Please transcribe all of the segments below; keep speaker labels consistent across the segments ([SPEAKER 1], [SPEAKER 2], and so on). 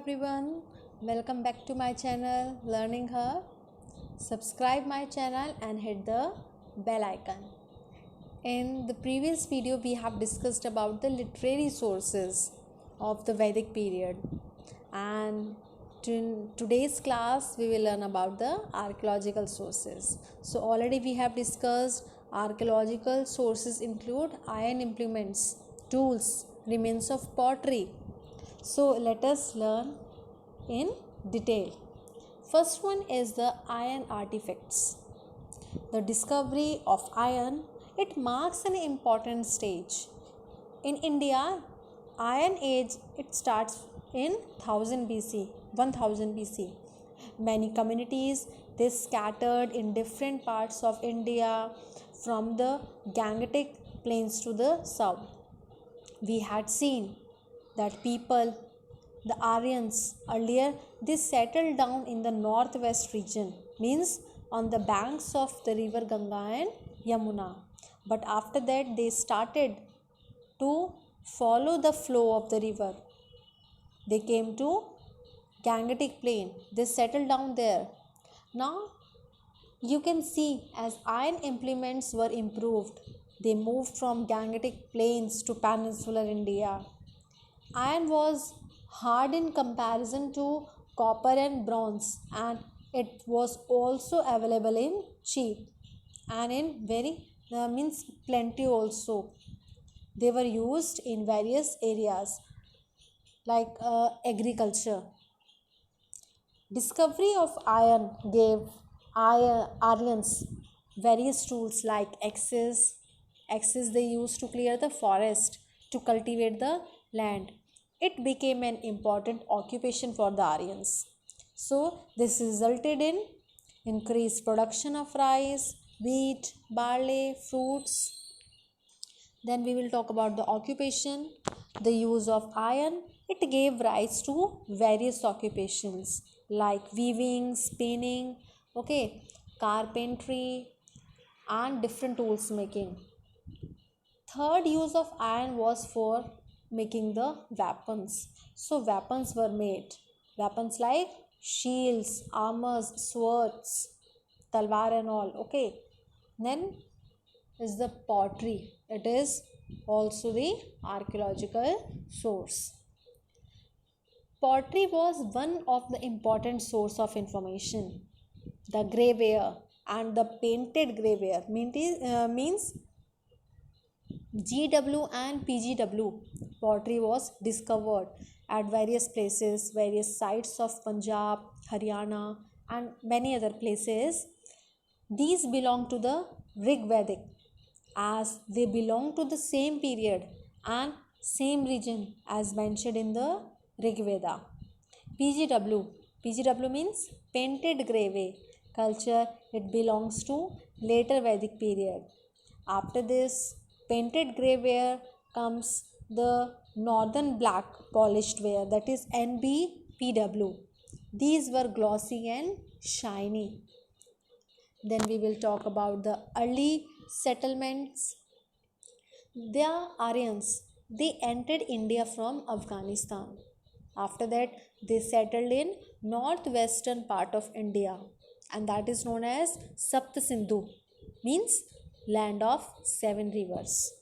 [SPEAKER 1] Everyone, welcome back to my channel Learning Her. Subscribe my channel and hit the bell icon. In the previous video we have discussed about the literary sources of the Vedic period, and in today's class we will learn about the archaeological sources. So already we have discussed archaeological sources include iron implements, tools, remains of pottery. So let us learn in detail. First one is the iron artifacts. The discovery of iron, it marks an important stage. In India, Iron Age it starts in 1000 BC, 1000 BC. Many communities they scattered in different parts of India from the Gangetic plains to the south. We had seen that people, the Aryans, earlier they settled down in the northwest region, means on the banks of the river Ganga and Yamuna. But after that, they started to follow the flow of the river. They came to Gangetic plain, they settled down there. Now you can see as iron implements were improved, they moved from Gangetic plains to peninsular India. Iron was hard in comparison to copper and bronze, and it was also available in cheap and in very means plenty also. They were used in various areas like agriculture. Discovery of iron gave Aryans various tools like axes. Axes they used to clear the forest, to cultivate the land. It became an important occupation for the Aryans. So this resulted in increased production of rice, wheat, barley, fruits. Then we will talk about the occupation. The use of iron, it gave rise to various occupations like weaving, spinning, okay, carpentry and different tools making. Third use of iron was for making the weapons. So weapons were made. Weapons like shields, armors, swords, talwar and all. Okay. Then is the pottery. It is also the archaeological source. Pottery was one of the important source of information. The graveware and the painted graveware means GW and PGW pottery was discovered at various places, various sites of Punjab, Haryana, and many other places. These belong to the Rig Vedic as they belong to the same period and same region as mentioned in the Rig Veda. PGW means painted grave culture. It belongs to later Vedic period. After this painted graveware comes the northern black polished ware, that is NBPW. These were glossy and shiny. Then we will talk about the early settlements. The Aryans they entered India from Afghanistan. After that they settled in northwestern part of India, and that is known as Sapt Sindhu, means land of seven rivers.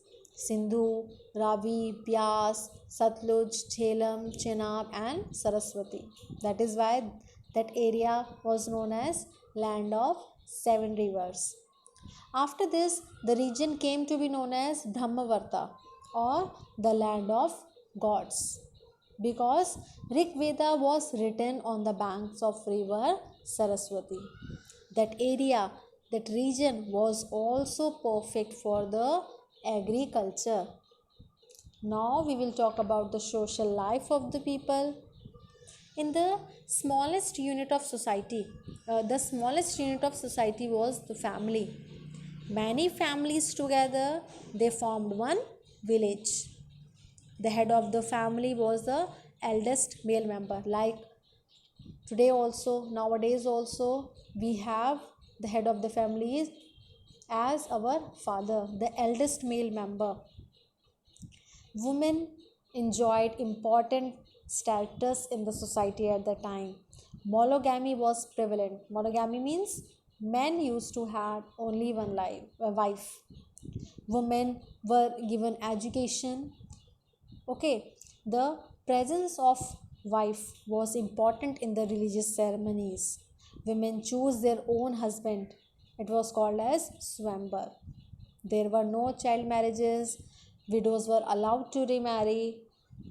[SPEAKER 1] Sindhu, Ravi, Byas, Satluj, Jhelum, Chenab and Saraswati. That is why that area was known as land of seven rivers. After this, the region came to be known as Brahmavarta or the land of gods, because Rig Veda was written on the banks of river Saraswati. That area, that region was also perfect for the agriculture. Now we will talk about the social life of the people. In the smallest unit of society, the smallest unit of society was the family. Many families together they formed one village. The head of the family was the eldest male member. Like today also, nowadays also, we have the head of the family as our father, the eldest male member. Women enjoyed important status in the society at the time. Monogamy was prevalent. Monogamy means men used to have only one wife. Women were given education. Okay, the presence of wife was important in the religious ceremonies. Women choose their own husband. It was called as swambar. There were no child marriages. Widows were allowed to remarry.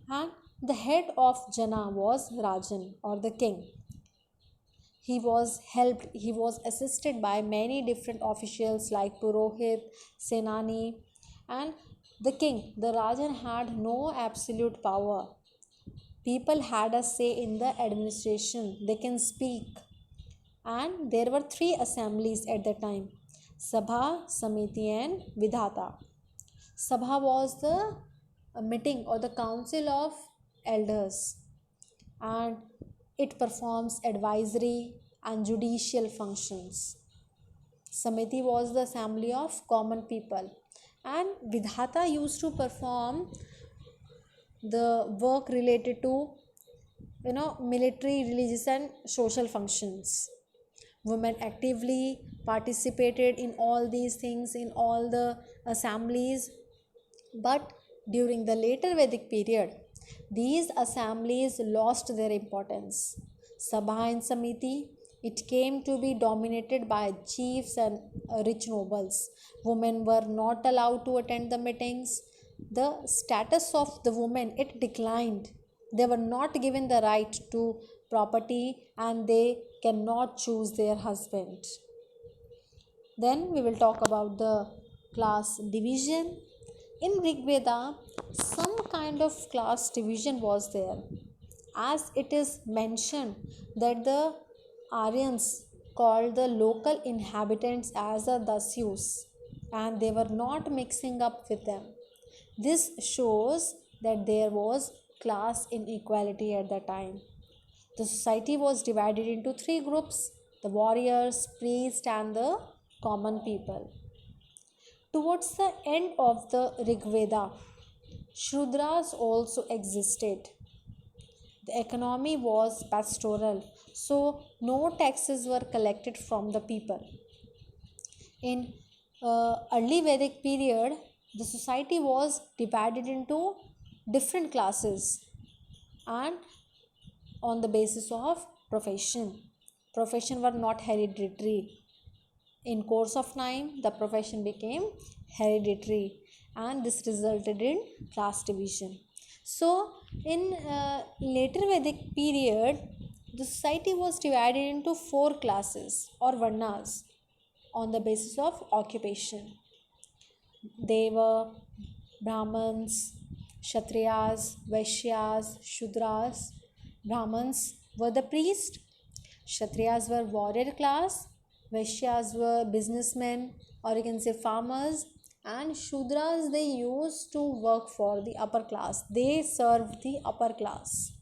[SPEAKER 1] And the head of Jana was Rajan or the king. He was assisted by many different officials like Purohit, Senani, and the king. The Rajan had no absolute power. People had a say in the administration, they can speak. And there were three assemblies at the time: Sabha, Samiti, and Vidhata. Sabha was the meeting or the council of elders, and it performs advisory and judicial functions. Samiti was the assembly of common people, and Vidhata used to perform the work related to military, religious, and social functions. Women actively participated in all these things in all the assemblies. But during the later Vedic period, these assemblies lost their importance. Sabha and Samiti, it came to be dominated by chiefs and rich nobles. Women were not allowed to attend the meetings. The status of the women, it declined. They were not given the right to property and they cannot choose their husband. Then we will talk about the class division. In Rig Veda, some kind of class division was there, as it is mentioned that the Aryans called the local inhabitants as the Dasyus and they were not mixing up with them. This shows that there was class inequality at the time. The society was divided into three groups: the warriors, priests, and the common people. Towards the end of the Rig Veda, Shudras also existed. The economy was pastoral, so no taxes were collected from the people. In early Vedic period, the society was divided into different classes and on the basis of profession. Profession were not hereditary. In course of time, the profession became hereditary and this resulted in class division. So, in later Vedic period, the society was divided into four classes or varnas on the basis of occupation. They were Brahmins, Kshatriyas, Vaishyas, Shudras. Brahmins were the priests, Kshatriyas were warrior class, Vaishyas were businessmen or you can say farmers, and Shudras, they used to work for the upper class. They served the upper class.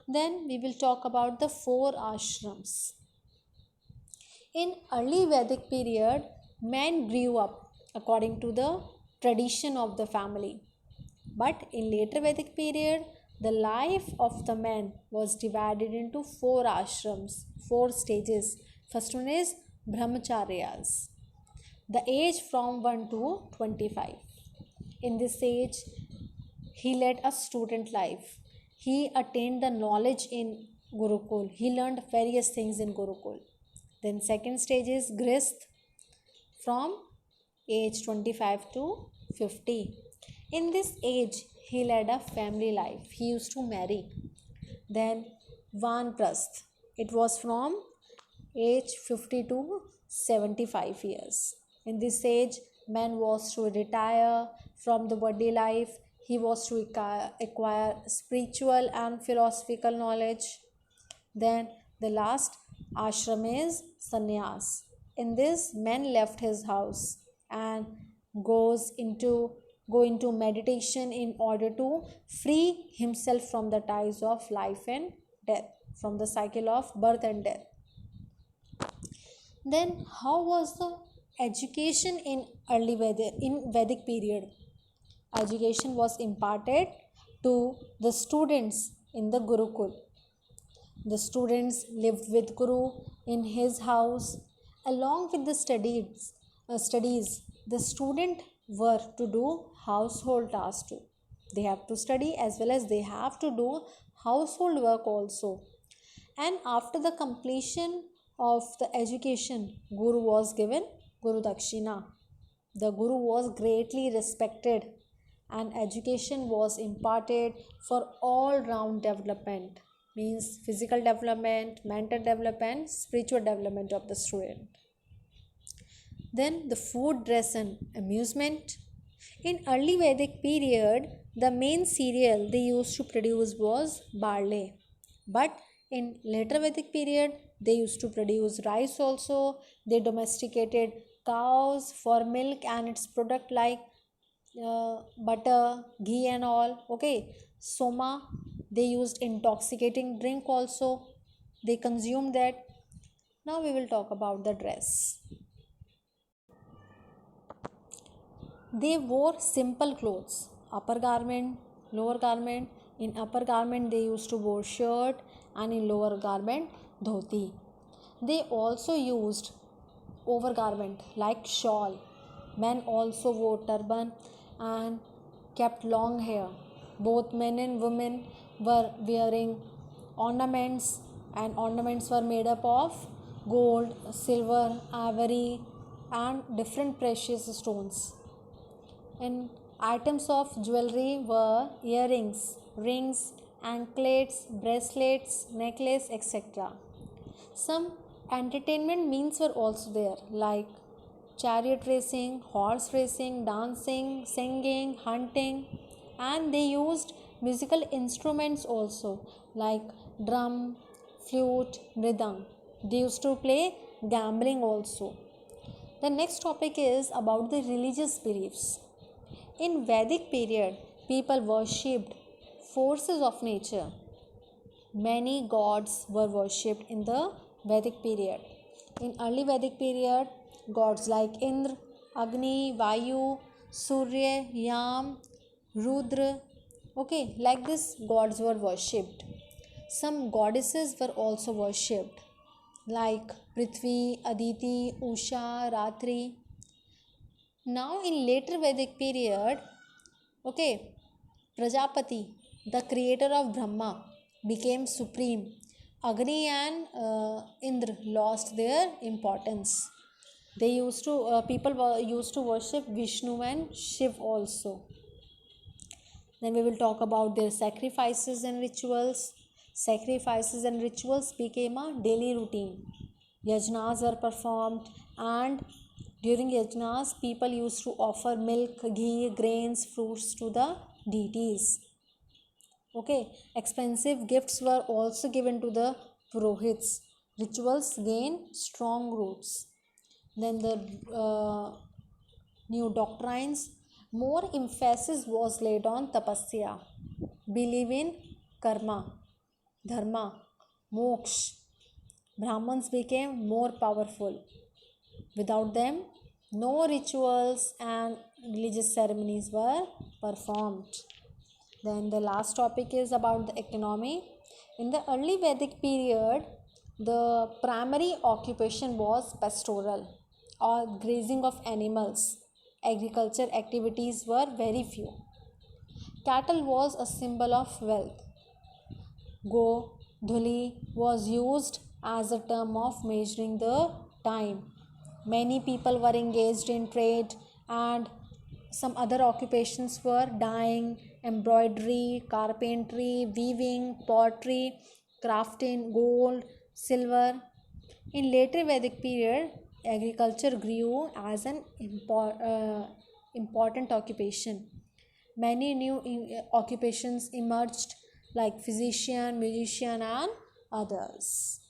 [SPEAKER 1] Then we will talk about the four ashrams. In early Vedic period, men grew up according to the tradition of the family. But in later Vedic period, the life of the man was divided into four ashrams, four stages. First one is brahmacharyas, the age from 1 to 25. In this age, he led a student life. He attained the knowledge in Gurukul. He learned various things in Gurukul. Then second stage is grist, from age 25 to 50. In this age, he led a family life. He used to marry. Then Vanprasth. It was from age 50 to 75 years. In this age, man was to retire from the body life. He was to acquire spiritual and philosophical knowledge. Then the last ashram is sannyas. In this, man left his house and go into meditation in order to free himself from the ties of life and death, from the cycle of birth and death. Then how was the education in Vedic period? Education was imparted to the students in the Gurukul. The students lived with Guru in his house. Along with the studies, the student were to do household tasks too. They have to study as well as they have to do household work also. And after the completion of the education, Guru was given Guru Dakshina. The Guru was greatly respected and education was imparted for all round development, means physical development, mental development, spiritual development of the student. Then the food, dress and amusement. In early Vedic period, the main cereal they used to produce was barley. But in later Vedic period, they used to produce rice also. They domesticated cows for milk and its product like butter, ghee and all. Okay, soma, they used intoxicating drink also. They consumed that. Now we will talk about the dress. They wore simple clothes, upper garment, lower garment. In upper garment, they used to wear shirt, and in lower garment, dhoti. They also used overgarment like shawl. Men also wore turban and kept long hair. Both men and women were wearing ornaments, and ornaments were made up of gold, silver, ivory, and different precious stones. And items of jewelry were earrings, rings, anklets, bracelets, necklace, etc. Some entertainment means were also there, like chariot racing, horse racing, dancing, singing, hunting, and they used musical instruments also, like drum, flute, mridang. They used to play gambling also. The next topic is about the religious beliefs. In Vedic period, people worshipped forces of nature. Many gods were worshipped in the Vedic period. In early Vedic period, gods like Indra, Agni, Vayu, Surya, Yam, Rudra, okay, like this gods were worshipped. Some goddesses were also worshipped, like Prithvi, Aditi, Usha, Ratri. Now in later Vedic period, okay, Prajapati, the creator of Brahma, became supreme. Agni and Indra lost their importance. They used to used to worship Vishnu and Shiv also. Then we will talk about their sacrifices and rituals. Sacrifices and rituals became a daily routine. Yajnas were performed, and during yajnas, people used to offer milk, ghee, grains, fruits to the deities. Okay, expensive gifts were also given to the purohits. Rituals gain strong roots. Then the new doctrines, more emphasis was laid on tapasya, believe in karma, dharma, moksha. Brahmins became more powerful. Without them, no rituals and religious ceremonies were performed. Then the last topic is about the economy. In the early Vedic period, the primary occupation was pastoral or grazing of animals. Agriculture activities were very few. Cattle was a symbol of wealth. Go, dhuli was used as a term of measuring the time. Many people were engaged in trade, and some other occupations were dyeing, embroidery, carpentry, weaving, pottery, crafting, gold, silver. In later Vedic period, agriculture grew as an important occupation. Many new occupations emerged like physician, musician, and others.